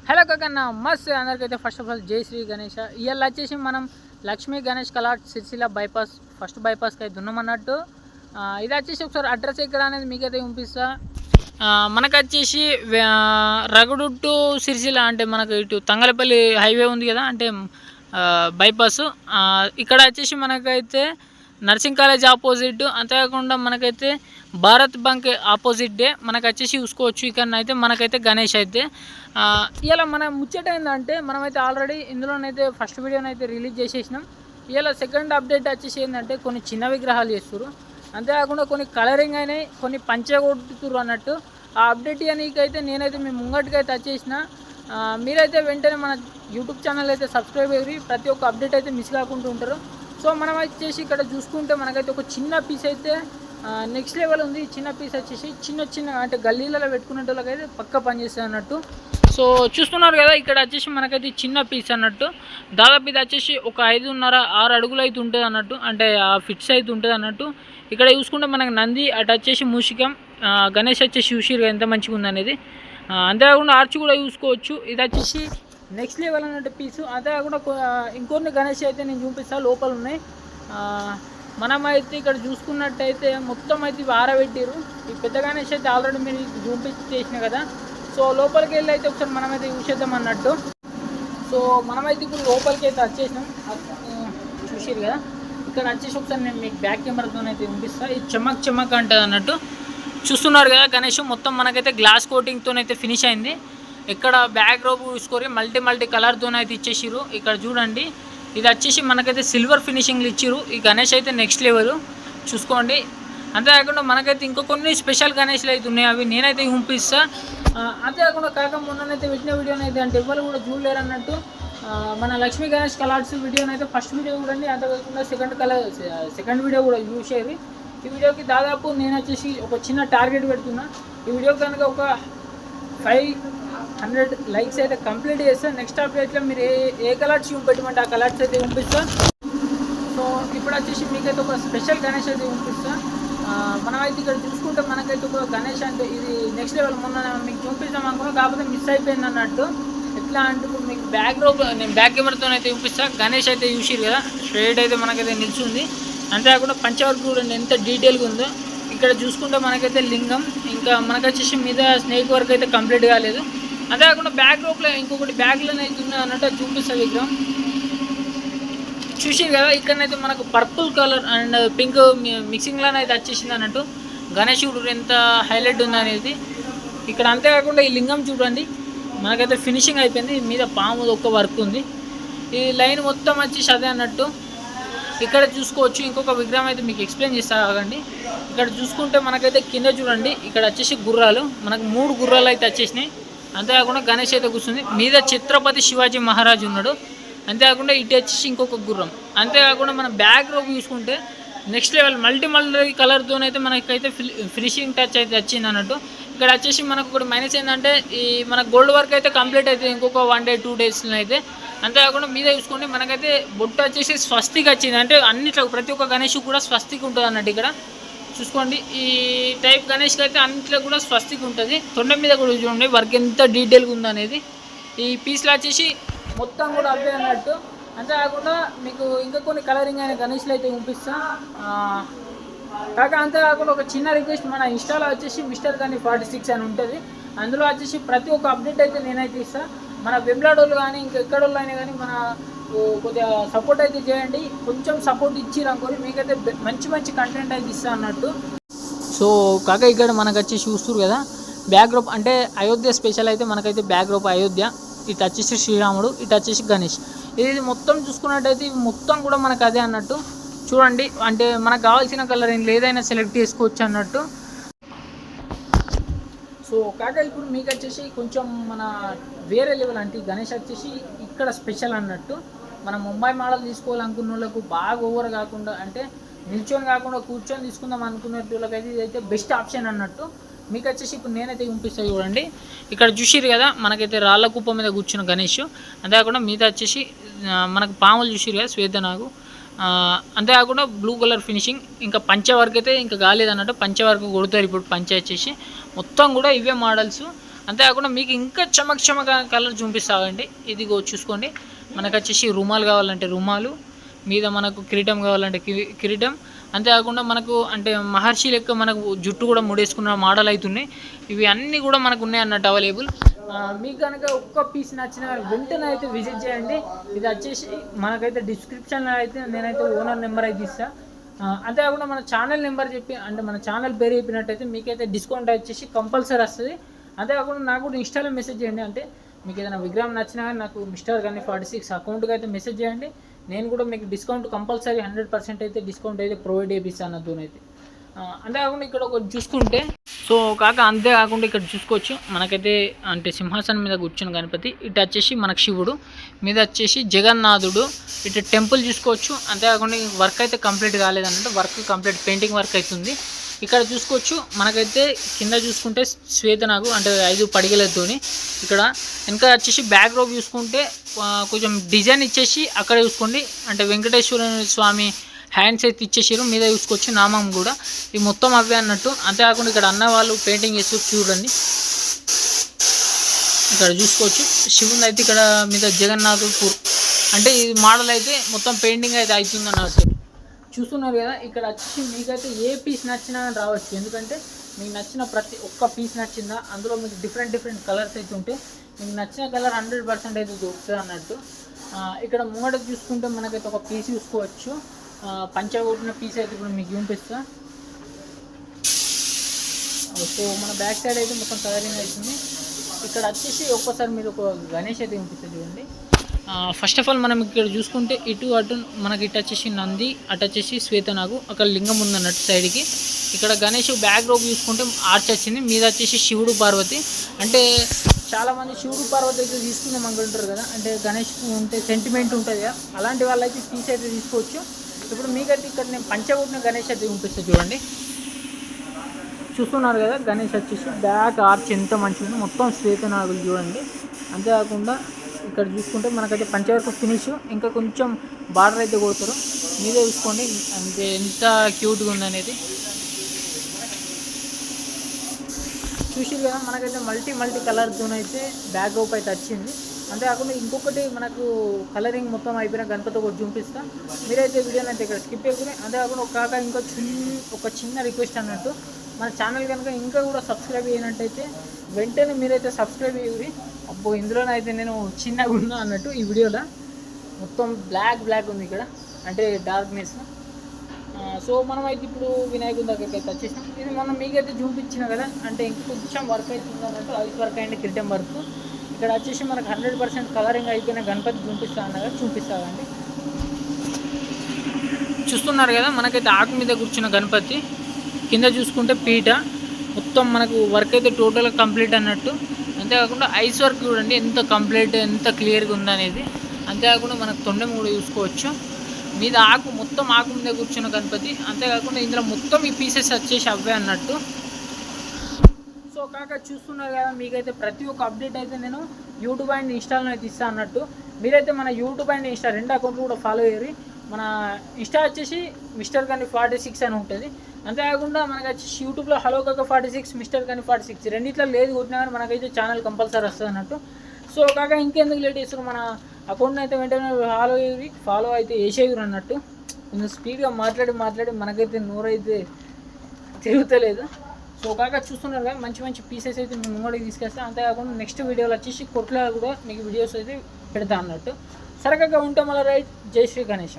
Hello కాకన్న మస్త్ అందరికైతే first of all జై శ్రీ గణేష. ఇవాళ వచ్చేసి మనం లక్ష్మీ గణేష్ కలాట్ సిరిసిల్ల బైపాస్ ఫస్ట్ బైపాస్కి అయితే ఉన్నామన్నట్టు. ఇది వచ్చేసి ఒకసారి అడ్రస్ ఎక్కడ అనేది మీకైతే పంపిస్తా. మనకు వచ్చేసి రగుడు టు సిరిసిల్ల అంటే మనకు ఇటు తంగలపల్లి హైవే ఉంది కదా, అంటే బైపాస్. ఇక్కడ వచ్చేసి మనకైతే నర్సింగ్ కాలేజ్ ఆపోజిట్, అంతేకాకుండా మనకైతే భారత్ బంక్ ఆపోజిట్ మనకు వచ్చేసి చూసుకోవచ్చు. ఇక్కడ అయితే మనకైతే గణేష్ అయితే ఇలా మన ముచ్చట ఏంటంటే మనమైతే ఆల్రెడీ ఇందులోనైతే ఫస్ట్ వీడియోనైతే రిలీజ్ చేసేసినాం. ఇలా సెకండ్ అప్డేట్ వచ్చేసి ఏంటంటే కొన్ని చిన్న విగ్రహాలు చేస్తారు, అంతేకాకుండా కొన్ని కలరింగ్ అయినాయి, కొన్ని పంచగొట్టుతురు అన్నట్టు. ఆ అప్డేట్ నీకైతే నేనైతే మీ ముంగటికైతే వచ్చేసిన. మీరైతే వెంటనే మన యూట్యూబ్ ఛానల్ అయితే సబ్స్క్రైబ్ అయ్యి ప్రతి ఒక్క అప్డేట్ అయితే మిస్ కాకుండా ఉంటారు. సో మనం వచ్చేసి ఇక్కడ చూసుకుంటే మనకైతే ఒక చిన్న పీస్ అయితే నెక్స్ట్ లెవెల్ ఉంది. చిన్న పీస్ వచ్చేసి చిన్న అంటే గల్లీలలో పెట్టుకునే వాళ్ళకైతే పక్క పనిచేస్తుంది అన్నట్టు. సో చూస్తున్నారు కదా, ఇక్కడ వచ్చేసి మనకైతే చిన్న పీస్ అన్నట్టు. దాదాపు ఇది వచ్చేసి ఒక 5.5-6 అడుగులు అయితే ఉంటుంది అన్నట్టు, అంటే ఆ ఫిట్స్ అయితే ఉంటుంది అన్నట్టు. ఇక్కడ చూసుకుంటే మనకు నంది, అటు వచ్చేసి మూషికం, గణేష్ వచ్చేసి చూసిరు ఎంత మంచిగా ఉంది అనేది. అంతేకాకుండా ఆర్చ్ కూడా చూసుకోవచ్చు. ఇది వచ్చేసి నెక్స్ట్ లెవెల్ అన్నట్టు పీసు. అంతేకాకుండా ఇంకొన్ని గణేష్ అయితే నేను చూపిస్తాను, లోపల ఉన్నాయి. మనమైతే ఇక్కడ చూసుకున్నట్టయితే మొత్తం అయితే ఇవి ఆరబెట్టిరు. ఈ పెద్ద గణేష్ అయితే ఆల్రెడీ మీరు చూపించేసిన కదా. సో లోపలికి వెళ్ళి అయితే ఒకసారి మనమైతే చూసేద్దాం అన్నట్టు. సో మనమైతే ఇప్పుడు లోపలికి అయితే వచ్చేసినాం, చూసిరు కదా. ఇక్కడ వచ్చేసి ఒకసారి నేను మీకు బ్యాక్ కెమెరాతో అయితే చూపిస్తాను. ఇది చెమక్ అంటుంది అన్నట్టు. చూస్తున్నారు కదా, గణేష్ మొత్తం మనకైతే గ్లాస్ కోటింగ్తో అయితే ఫినిష్ అయింది. ఇక్కడ బ్యాక్ రోబ్ చూసుకొని మల్టీ కలర్తో అయితే ఇచ్చేసిరు. ఇక్కడ చూడండి, ఇది వచ్చేసి మనకైతే సిల్వర్ ఫినిషింగ్లు ఇచ్చిరు. ఈ గణేష్ అయితే నెక్స్ట్ లెవెల్ చూసుకోండి. అంతేకాకుండా మనకైతే ఇంకో కొన్ని స్పెషల్ గణేష్లు అయితే ఉన్నాయి, అవి నేనైతే చూపిస్తా. అంతేకాకుండా మొన్ననైతే పెట్టిన వీడియోనైతే అంటే ఎవరు కూడా చూడలేరు అన్నట్టు. మన లక్ష్మీ గణేష్ కలాట్స్ వీడియోనైతే ఫస్ట్ వీడియో చూడండి, అంతేకాకుండా సెకండ్ వీడియో కూడా చూసేది. ఈ వీడియోకి దాదాపు నేను వచ్చేసి ఒక చిన్న టార్గెట్ పెడుతున్నా. ఈ వీడియో కనుక ఒక 500 లైక్స్ అయితే కంప్లీట్ చేస్తాను. నెక్స్ట్ అప్డేట్లో మీరు ఏ కలర్స్ చూపెట్టమంటే ఆ కలర్స్ అయితే పంపిస్తా. సో ఇప్పుడు వచ్చేసి మీకైతే ఒక స్పెషల్ గణేష్ అయితే పంపిస్తా. మనమైతే ఇక్కడ చూసుకుంటే మనకైతే ఒక గణేష్ అంటే ఇది నెక్స్ట్ లెవెల్. మొన్న మీకు చూపిస్తాం అనుకున్నా, కాకపోతే మిస్ అయిపోయింది అన్నట్టు. ఎట్లా అంటే ఇప్పుడు మీకు నేను బ్యాక్ కెమెరాతో అయితే చూపిస్తాను. గణేష్ అయితే చూసిరు కదా, స్ట్రైట్ అయితే మనకైతే నిల్చుంది. అంతేకాకుండా పంచవర్క్ చూడండి ఎంత డీటెయిల్గా ఉందో. ఇక్కడ చూసుకుంటే మనకైతే లింగం, ఇంకా మనకు వచ్చేసి మీద స్నేక్ వర్క్ అయితే కంప్లీట్ కాలేదు. అంతేకాకుండా బ్యాక్ రోప్లో ఇంకొకటి బ్యాగ్లోనే అయితే ఉన్నది అన్నట్టు చూపిస్తుంది విగ్రహం. చూసారు కదా, ఇక్కడనైతే మనకు పర్పుల్ కలర్ అండ్ పింక్ మిక్సింగ్లోనే అయితే వచ్చేసింది అన్నట్టు. గణేశుడు ఎంత హైలైట్ ఉంది అనేది ఇక్కడ. అంతేకాకుండా ఈ లింగం చూడండి మనకైతే ఫినిషింగ్ అయిపోయింది. మీద పాము ఒక్క వర్క్ ఉంది. ఈ లైన్ మొత్తం వచ్చేసి అదే అన్నట్టు. ఇక్కడ చూసుకోవచ్చు ఇంకొక విగ్రహం అయితే మీకు ఎక్స్ప్లెయిన్ చేస్తా కాకండి. ఇక్కడ చూసుకుంటే మనకైతే కింద చూడండి, ఇక్కడ వచ్చేసి గుర్రాలు, మనకు 3 గుర్రాలు అయితే వచ్చేసినాయి. అంతేకాకుండా గణేష్ అయితే కూర్చుంది. మీద ఛత్రపతి శివాజీ మహారాజు ఉన్నాడు. అంతేకాకుండా ఇటు వచ్చేసి ఇంకొక గుర్రం. అంతేకాకుండా మన బ్యాక్ రోప్ చూసుకుంటే నెక్స్ట్ లెవెల్ మల్టీ కలర్తోనైతే మనకైతే ఫినిషింగ్ టచ్ అయితే వచ్చింది అన్నట్టు. ఇక్కడ వచ్చేసి మనకు ఒకటి మైనస్ ఏంటంటే ఈ మన గోల్డ్ వర్క్ అయితే కంప్లీట్ అయితే ఇంకొక 1 day 2 daysలో అయితే. అంతేకాకుండా మీద చూసుకోండి మనకైతే బొట్టు వచ్చేసి స్వస్తిక్ వచ్చింది. అంటే అన్నిట్లో ప్రతి ఒక్క గణేష్ కూడా స్వస్తిక్ ఉంటుంది అన్నట్టు. ఇక్కడ చూసుకోండి ఈ టైప్ గణేష్కి అయితే అన్నింటిలో కూడా స్వస్తిక్ ఉంటుంది. తొండ మీద కూడా చూడండి వర్క్ ఎంత డీటెయిల్గా ఉందనేది. ఈ పీస్లో వచ్చేసి మొత్తం కూడా అవే అన్నట్టు. అంతేకాకుండా మీకు ఇంకా కొన్ని కలరింగ్ అయిన గణేష్లు అయితే పంపిస్తాను. అంతేకాకుండా ఒక చిన్న రిక్వెస్ట్, మన ఇన్స్టాలో వచ్చేసి మిస్టర్ కానీ 46 అని ఉంటుంది. అందులో వచ్చేసి ప్రతి ఒక్క అప్డేట్ అయితే నేనైతే ఇస్తాను. మన వెబ్లాడోళ్ళు కానీ ఇంకెక్కడోళ్ళు అయినా కానీ మన కొద్దిగా సపోర్ట్ అయితే చేయండి. కొంచెం సపోర్ట్ ఇచ్చిరనుకోని మీకైతే మంచి కంటెంట్ అయితే ఇస్తా అన్నట్టు. సో కాక ఇక్కడ మనకు వచ్చేసి చూస్తారు కదా బ్యాక్ డ్రాప్, అంటే అయోధ్య స్పెషల్ అయితే మనకైతే బ్యాక్ డ్రాప్ అయోధ్య. ఇటు వచ్చేసి శ్రీరాముడు, ఇటు వచ్చేసి గణేష్. ఇది మొత్తం చూసుకున్నట్టయితే మొత్తం కూడా మనకు అదే అన్నట్టు. చూడండి అంటే మనకు కావాల్సిన కలర్ ఏదైనా సెలెక్ట్ చేసుకోవచ్చు అన్నట్టు. సో కాక ఇప్పుడు మీకు వచ్చేసి కొంచెం మన వేరే లెవెల్ అంటే గణేష్ వచ్చేసి ఇక్కడ స్పెషల్ అన్నట్టు. మనం ముంబై మోడల్ తీసుకోవాలనుకున్న వాళ్ళకు బాగా ఓవర్ కాకుండా, అంటే నిల్చొని కాకుండా కూర్చొని తీసుకుందాం అనుకునే వాళ్ళకైతే ఇదైతే బెస్ట్ ఆప్షన్ అన్నట్టు. మీకు వచ్చేసి ఇప్పుడు నేనైతే చూపిస్తాను చూడండి. ఇక్కడ చూసిరు కదా మనకైతే రాళ్ళ కుప్ప మీద కూర్చున్న గణేష్. అంతేకాకుండా మీద వచ్చేసి మనకు పాములు చూసిరు కదా శ్వేతనాగు. అంతేకాకుండా బ్లూ కలర్ ఫినిషింగ్. ఇంకా పంచ వర్క్ అయితే ఇంకా కాలేదు అన్నట్టు. పంచ వర్క్ కొడతారు ఇప్పుడు పంచ వచ్చేసి. మొత్తం కూడా ఇవే మోడల్స్. అంతేకాకుండా మీకు ఇంకా చమక కలర్ చూపిస్తామండి. ఇదిగో చూసుకోండి, మనకు వచ్చేసి రుమాలు కావాలంటే రుమాలు, మీద మనకు కిరీటం కావాలంటే కిరీటం. అంతేకాకుండా మనకు అంటే మహర్షి లెక్క మనకు జుట్టు కూడా ముడేసుకున్న మోడల్ అవుతున్నాయి. ఇవి అన్నీ కూడా మనకు ఉన్నాయి అన్నట్టు అవైలబుల్. మీకు కనుక ఒక్క పీస్ నచ్చిన వెంటనే అయితే విజిట్ చేయండి. ఇది వచ్చేసి మనకైతే డిస్క్రిప్షన్లో అయితే నేనైతే ఓనర్ నెంబర్ అయితే ఇస్తాను. అంతేకాకుండా మన ఛానల్ నెంబర్ చెప్పి అంటే మన ఛానల్ పేరు చెప్పినట్టయితే మీకైతే డిస్కౌంట్ వచ్చేసి కంపల్సరీ వస్తుంది. అంతేకాకుండా నాకు కూడా ఇన్స్టాలో మెసేజ్ చేయండి. అంటే మీకు ఏదైనా విగ్రహం నచ్చినా కానీ నాకు మిస్టర్ గని 46 అకౌంట్కి అయితే మెసేజ్ చేయండి. నేను కూడా మీకు డిస్కౌంట్ కంపల్సరీ 100% అయితే డిస్కౌంట్ అయితే ప్రొవైడ్ చేపిస్తాను అన్నదోనైతే. అంతేకాకుండా ఇక్కడ ఒకటి చూసుకుంటే అంతేకాకుండా ఇక్కడ చూసుకోవచ్చు మనకైతే అంటే సింహాసనం మీద కూర్చున్న గణపతి, ఇటు వచ్చేసి మనకు శివుడు, మీద వచ్చేసి జగన్నాథుడు, ఇటు టెంపుల్ చూసుకోవచ్చు. అంతేకాకుండా వర్క్ అయితే కంప్లీట్ కాలేదన్నట్టు, వర్క్ కంప్లీట్ పెయింటింగ్ వర్క్ అవుతుంది. ఇక్కడ చూసుకోవచ్చు మనకైతే కింద చూసుకుంటే శ్వేతనాగు అంటే 5 పడిగలతోని, ఇక్కడ వెనక వచ్చేసి బ్యాక్ డ్రాప్ చూసుకుంటే కొంచెం డిజైన్ ఇచ్చేసి అక్కడ చూసుకోండి అంటే వెంకటేశ్వర స్వామి హ్యాండ్స్ అయితే ఇచ్చేసారు, మీద చూసుకోవచ్చు నామం కూడా, ఇవి మొత్తం అవే అన్నట్టు. అంతేకాకుండా ఇక్కడ అన్న వాళ్ళు పెయింటింగ్ చేస్తూ చూడండి, ఇక్కడ చూసుకోవచ్చు శివుని అయితే ఇక్కడ మీద జగన్నాథపూర్ అంటే ఈ మోడల్ అయితే మొత్తం పెయింటింగ్ అయితే అవుతుంది అన్నట్టు. చూస్తున్నారు కదా, ఇక్కడ వచ్చి మీకైతే ఏ పీస్ నచ్చినా రావచ్చు. ఎందుకంటే మీకు నచ్చిన ప్రతి ఒక్క పీస్ నచ్చిందా, అందులో మీకు డిఫరెంట్ కలర్స్ అయితే ఉంటాయి. మీకు నచ్చిన కలర్ 100% అయితే దొరుకుతుంది అన్నట్టు. ఇక్కడ ముంగట చూసుకుంటే మనకైతే ఒక పీస్ చూసుకోవచ్చు, పంచగొట్టిన పీస్ అయితే ఇప్పుడు మీకు చూపిస్తా. సో మన బ్యాక్ సైడ్ అయితే మొత్తం కలరింగ్ అవుతుంది. ఇక్కడ వచ్చేసి ఒక్కసారి మీరు ఒక గణేష్ అయితే చూపిస్తుంది చూడండి. ఫస్ట్ ఆఫ్ ఆల్ మనం ఇక్కడ చూసుకుంటే ఇటు అటు మనకి ఇటు వచ్చేసి నంది, అటు వచ్చేసి శ్వేతనాగు, అక్కడ లింగం ఉందన్నట్టు సైడ్కి. ఇక్కడ గణేష్ బ్యాక్ డ్రాప్ చూసుకుంటే ఆర్చ్ వచ్చింది, మీద వచ్చేసి శివుడు పార్వతి. అంటే చాలామంది శివుడు పార్వతి అయితే తీసుకుందాం అనుకుంటారు కదా, అంటే గణేష్ ఉంటే సెంటిమెంట్ ఉంటుంది కదా, అలాంటి వాళ్ళైతే పీస్ అయితే తీసుకోవచ్చు. ఇప్పుడు మీకైతే ఇక్కడ నేను పంచగొట్టిన గణేష్ అయితే చూపిస్తాను చూడండి. చూస్తున్నారు కదా, గణేష్ వచ్చేసి బ్యాక్ ఆర్చ్ ఎంత మంచిగా మొత్తం శ్వేతనాగులు చూడండి. అంతేకాకుండా ఇక్కడ చూసుకుంటే మనకైతే పంచవర్క్ ఫినిష్, ఇంకా కొంచెం బార్డర్ అయితే కొడతారు, మీదే చూసుకోండి అంటే ఎంత క్యూట్గా ఉందనేది. చూసారు కదా, మనకైతే మల్టీ కలర్తో అయితే బ్యాక్ డ్రాప్ అయితే వచ్చింది. అంతేకాకుండా ఇంకొకటి మనకు కలరింగ్ మొత్తం అయిపోయిన గణపతి ఒకటి చూపిస్తా, మీరైతే వీడియోని అయితే ఇక్కడ స్కిప్ చేయకూడదు. అంతేకాకుండా ఒక చిన్న రిక్వెస్ట్ అన్నట్టు, మన ఛానల్ కనుక ఇంకా కూడా సబ్స్క్రైబ్ చేయనట్టయితే వెంటనే మీరైతే సబ్స్క్రైబ్ చేయండి. అబ్బో ఇందులోనైతే నేను చిన్నగా ఉన్నా అన్నట్టు, ఈ వీడియోలో మొత్తం బ్లాక్ ఉంది ఇక్కడ అంటే డార్క్నెస్. సో మనం అయితే ఇప్పుడు వినాయకుడి దగ్గరికి అయితే వచ్చేసాం. ఇది మనం మీకైతే చూపించిన కదా, అంటే ఇంకొంచెం వర్క్ అవుతుంది అన్నట్టు, ఐస్ వర్క్ అండ్ కిరీటం వర్క్. ఇక్కడ వచ్చేసి మనకు 100% కలరింగ్ అయిపోయిన గణపతి చూపిస్తానండి. చూస్తున్నారు కదా, మనకైతే ఆకు మీద కూర్చున్న గణపతి, కింద చూసుకుంటే పీట, మొత్తం మనకు వర్క్ అయితే టోటల్గా కంప్లీట్ అన్నట్టు. అంతేకాకుండా ఐస్ వర్క్ చూడండి ఎంత కంప్లీట్ ఎంత క్లియర్గా ఉందనేది. అంతేకాకుండా మనకు తొండం కూడా చూసుకోవచ్చు, మీద మొత్తం ఆకు మీద కూర్చున్న గణపతి. అంతేకాకుండా ఇందులో మొత్తం ఈ పీసెస్ వచ్చేసి అవే అన్నట్టు. సో చూస్తున్నారు కదా, మీకైతే ప్రతి ఒక్క అప్డేట్ అయితే నేను యూట్యూబ్ అండ్ ఇన్స్టాలో అయితే ఇస్తాను అన్నట్టు. మీరైతే మన యూట్యూబ్ అండ్ ఇన్స్టా 2 అకౌంట్లు కూడా ఫాలో అయ్యి, మన ఇన్స్టా వచ్చేసి మిస్టర్ గని 46 అని ఉంటుంది. అంతేకాకుండా మనకు వచ్చేసి యూట్యూబ్లో హలో కాక 46 మిస్టర్ గని 46 రెండిట్లో లేదు కొట్టినా కానీ మనకైతే ఛానల్ కంపల్సరీ వస్తుంది అన్నట్టు. సో ఇంకెందుకు లేట్ చేస్తారు, మన అకౌంట్ని అయితే వెంటనే ఫాలో అయితే వేసేయరు అన్నట్టు. కొంచెం స్పీడ్గా మాట్లాడి మనకైతే నోరైతే తిరుగుతలేదు. సో చూస్తున్నారు కదా, మంచి పీసెస్ అయితే మేము ముంగడికి తీసుకొస్తాం. అంతేకాకుండా నెక్స్ట్ వీడియోలో వచ్చేసి కొట్లో కూడా మీకు వీడియోస్ అయితే పెడతా అన్నట్టు. సరే ఉంటాం అలా రైట్. జై శ్రీ గణేష.